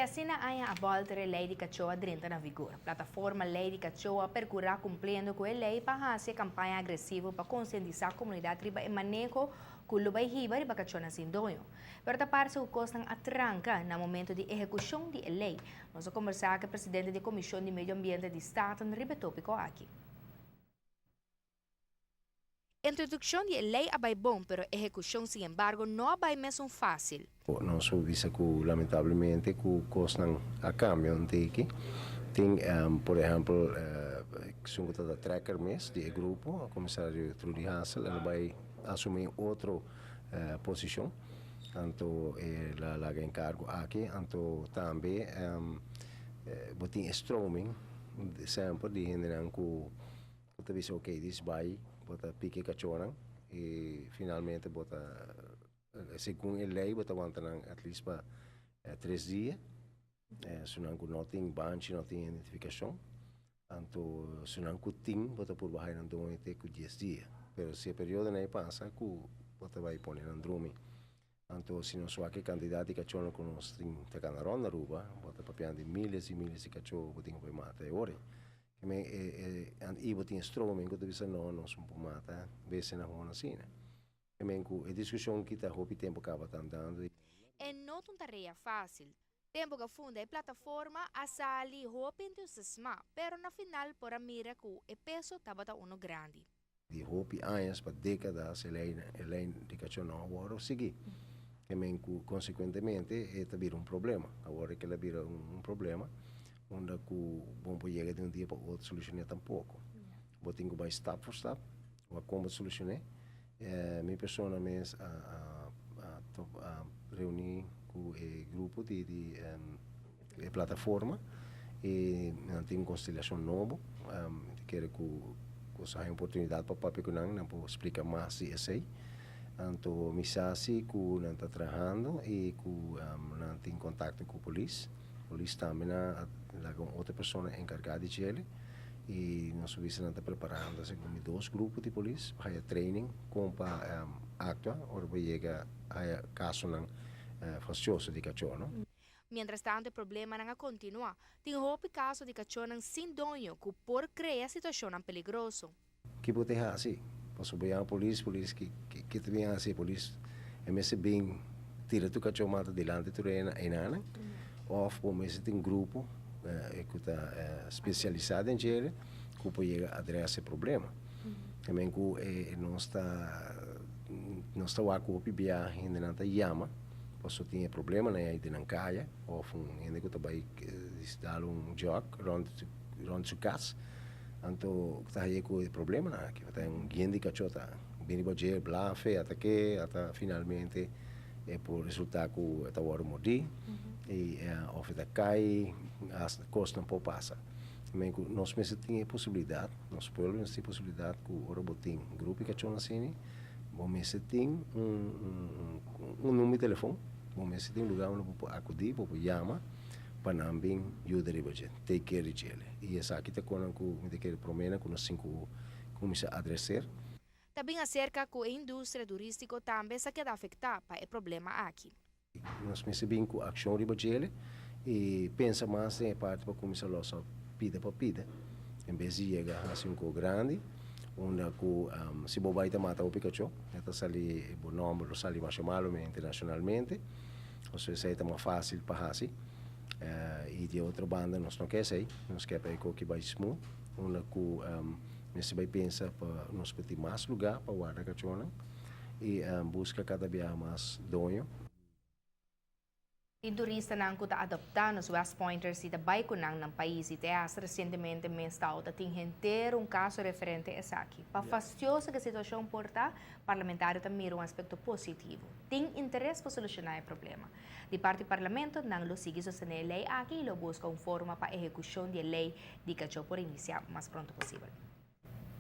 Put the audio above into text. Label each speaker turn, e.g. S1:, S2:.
S1: Assim a volta da lei de Cacho entra na vigor. A plataforma Lei de Cacho percorrerá cumprindo com a lei para fazer campanha agressiva para conscientizar a comunidade riba e manejo com o lubai riba riba Cacho na sindonho. Pero da parte o costan atranca no momento de execução da lei. Nós vamos conversar com o presidente da Comissão de Meio Ambiente de Estado no riba tópico aqui. Introdução de lei é bom, pero execução, sem embargo, não é mesmo fácil.
S2: Nós vimos que, lamentavelmente, que costam a câmbio tem, por exemplo, que da tracker mês de grupo, o comissário Trudy Hassel, ele vai assumir outra posição, tanto ela encargo aqui, tanto também botin stroming, sempre de generar que talvez ok, isso vai bota pique cachorro e finalmente bota segundo a lei bota aguantar at least para 3 dias se não não tem banche não tem identificação então se não tem bota por baixo não tem até 10 dias pero se o período não passa que bota vai pôr no drume então se não só que candidato de cachorro com nós tem tecanaron na rua bota papiando de milhares e milhares de cachorro botinho vai matar ora ibo tinha stroming que deve ser não são por mata vez na rua assim né a discussão que está houve tempo acaba andando
S1: é não uma tarefa fácil tempo que funda a plataforma a sali houve entusiasma pero na final por a mira que o peso estava uno grande
S2: de houve anos para décadas ele de cachorro não agora seguir que consequentemente está vir problema agora que ele vira problema onde o bom chega de dia para outro solucionar tampouco. Vou ter que vai step por step, ou como solucionar. Minha pessoa mesmo a reunir com o grupo de plataforma e não tem conciliação nova. Quero que seja uma oportunidade para papai que não para explicar mais se esse. Então, me sabe que não está trabalhando e que não tem contato com a polícia. Polícia também com outra pessoa encarregada de ele e nós estamos preparando com 2 grupos de polícia para training com para actuar ou para chegar a caso não fastidioso de cachorro.
S1: Mientras tanto, o problema não continua. Tem outro caso de cachorro sem dono que por criar situação perigosa.
S2: Que pode ser assim? Posso ver a polícia que também assim polícia é mesmo bem tira tu cachorro mata delante tu enana of o mesmo tem grupo que está especializado em ele que pode chegar a adressar esse problema também que não está com o PBA ainda não está chama posso ter problema né de não caia ou ainda que vai dar jogo rond sua casa então está aí com o problema né que tem gente que está bem de blá fe até finalmente por resultar que está agora morrer e of da cai as coisas não pode passar também nós mesmos temos possibilidade nós podemos ter possibilidade que o robotinho grupo que está assim bom mesmo tem número de telefone bom mesmo tem lugar onde pode acudir pode chamar para não bem ajudar a gente take care de ele e essa aqui está com o que quer promena com nós cinco começar a adressar
S1: também acerca que a indústria turística também se queda afetada para o problema aqui.
S2: Nós percebemos que a ação de ele e pensa mais em parte para começar a só pida para pida. Em vez de chegar a um pouco grande, onde se bobai te mata o Pikachu, então sali o nome sali mais chamado internacionalmente, ou seja, é mais fácil para assim. E de outra banda nós não quer sei, nós quer para que vai smooth, onde nesse vai pensar para nós ter mais lugar para guardar cachorro e busca cada vez mais dono.
S1: O turista não está adoptando os West Pointers e também ng país e recentemente me está ter caso referente a essa aqui. Para fastidiosa que a situação porta, parlamentário também mira aspecto positivo. Tem interesse para solucionar o problema. De parte do parlamento, não lo sigue sostener a lei aqui e lo busca forma para a execução da lei de Cacho por iniciar o mais pronto possível.